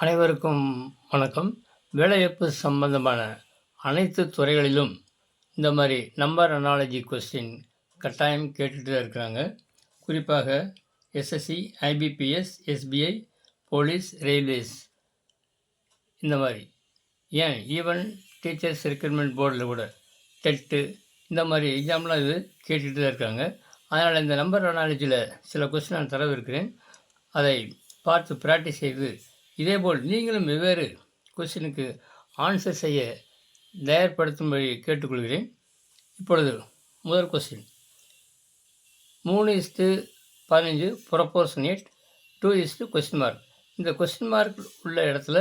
அனைவருக்கும் வணக்கம். வேலைவாய்ப்பு சம்பந்தமான அனைத்து துறைகளிலும் இந்த மாதிரி நம்பர் அனாலஜி கொஸ்டின் கட்டாயம் கேட்டுட்டு தான் இருக்கிறாங்க. குறிப்பாக SSC, IBPS, SBI, police, railways இந்த மாதிரி ஏன் ஈவன் டீச்சர்ஸ் ரெக்ரூட்மெண்ட் போர்டில் கூட டெட்டு இந்த மாதிரி எக்ஸாம்லாம் இது கேட்டுட்டு தான் இருக்காங்க. அதனால் இந்த நம்பர் அனாலஜியில் சில கொஸ்டின் நான் தரவிருக்கிறேன். அதை பார்த்து ப்ராக்டிஸ் செய்து இதேபோல் நீங்களும் வெவ்வேறு கொஸ்டினுக்கு ஆன்சர் செய்ய தயார்படுத்தும்படி கேட்டுக்கொள்கிறேன். இப்பொழுது முதல் கொஸ்டின் 3:15 ப்ரொபோர்ஷனேட் 2 கொஸ்டின் மார்க். இந்த கொஸ்டின் மார்க் உள்ள இடத்துல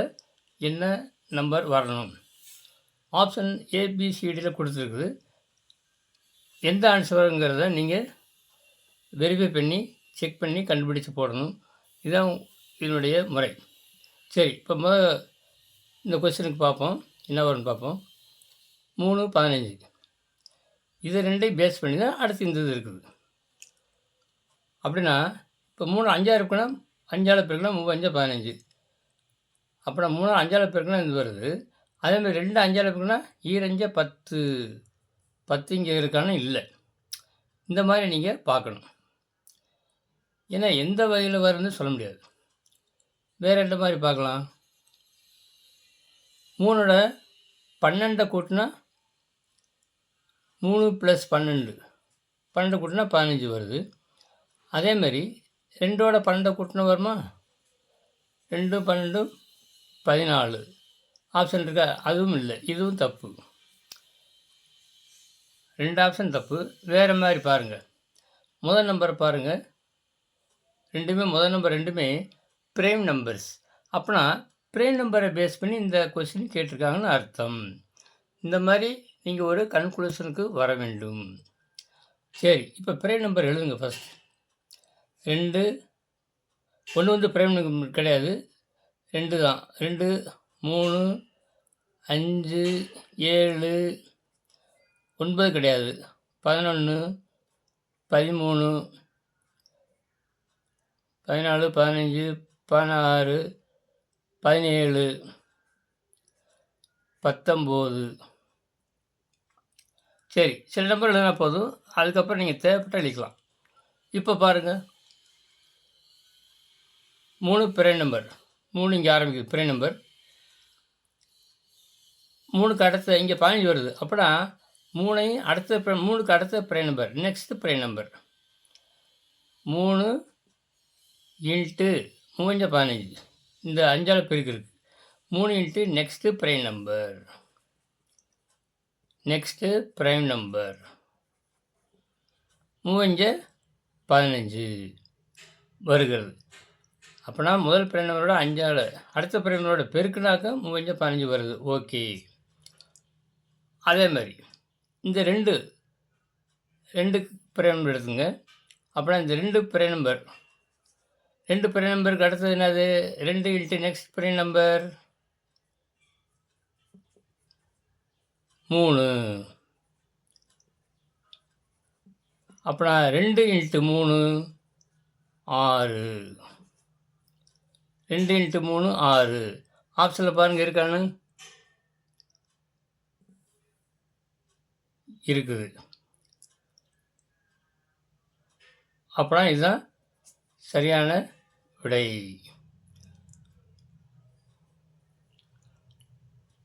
என்ன நம்பர் வரணும்? ஆப்ஷன் ஏபிசிடியில் கொடுத்துருக்குது. எந்த ஆன்சர் வருங்கிறத நீங்கள் வெரிஃபை பண்ணி செக் பண்ணி கண்டுபிடிச்சு போடணும். இதுதான் இதனுடைய முறை. சரி, இப்போ இந்த கொஸ்டினுக்கு பார்ப்போம், என்ன வரும்னு பார்ப்போம். 3:15 இது ரெண்டையும் பேஸ் பண்ணி தான் அடுத்து இந்த இது இருக்குது. அப்படின்னா இப்போ 3 5 இருக்குன்னா 5ஆல் பெருக்குனா 3 5 15. அப்புறம் 3 5ஆல் பெருக்குனா இது வருது. அதேமாதிரி 2 5ஆல் பெருக்குனா 2 5 10 இங்கே இருக்கான்னு இல்லை. இந்த மாதிரி நீங்கள் பார்க்கணும். ஏன்னா எந்த வகையில் வருதுன்னு சொல்ல முடியாது. வேறு எந்த மாதிரி பார்க்கலாம்? 3ஓட 12 கூட்டினா 3 + 12 12 கூட்டினா 15 வருது. அதேமாரி 2ஓட 12 கூட்டினா வருமா? 2 12 14 ஆப்ஷன் இருக்கா? அதுவும் இல்லை, இதுவும் தப்பு. 2 ஆப்ஷன் தப்பு. வேறு மாதிரி பாருங்கள். முதல் நம்பரை பாருங்கள். முதல் நம்பர் ரெண்டுமே ப்ரைம் நம்பர்ஸ். அப்படின்னா ப்ரைம் நம்பரை பேஸ் பண்ணி இந்த கொஸ்டின் கேட்டிருக்காங்கன்னு அர்த்தம். இந்த மாதிரி நீங்கள் ஒரு கன்க்ளூஷனுக்கு வர வேண்டும். சரி, இப்போ ப்ரைம் நம்பர் எழுதுங்க. ஃபஸ்ட் 2 ஒன்று வந்து ப்ரைம் நம்பர் கிடையாது, 2 தான். 2 3 5 7 9 கிடையாது, 11 13 14 15 16 17 19. சரி, சில நம்பர் எழுதினா போதும். அதுக்கப்புறம் நீங்கள் தேவைப்பட்ட எழுதிக்கலாம். இப்போ பாருங்கள், 3 ப்ரைம் நம்பர். 3 இங்கே ஆரம்பிக்குது ப்ரைம் நம்பர். 3க்கு அடுத்த இங்கே 15 வருது. அப்படின்னா 3ஐயும் அடுத்த 3க்கு அடுத்த prime number, next prime number. 3 × 3 15 இந்த 5ஆல் பெருக்கு இருக்குது. 3 × next prime number, next prime number. 3 15 வருகிறது. அப்படின்னா முதல் ப்ரைம் நம்பரோட 5ஆல் அடுத்த ப்ரைம் நம்பரோட பெருக்குனாக்க 3 15 வருது. ஓகே. அதே மாதிரி இந்த 2 ப்ரைம் நம்பர் எடுத்துங்க. அப்படின்னா இந்த 2 ப்ரைம் நம்பருக்கு அடுத்தது என்னது? 2 × நெக்ஸ்ட் ப்ரைம் நம்பர் 3. அப்புறம் 2 × 3 6. 2 × 3 6. ஆப்ஷனில் பாருங்கள் இருக்கான்னு. இருக்குது. அப்புறம் இதுதான் சரியான விடை.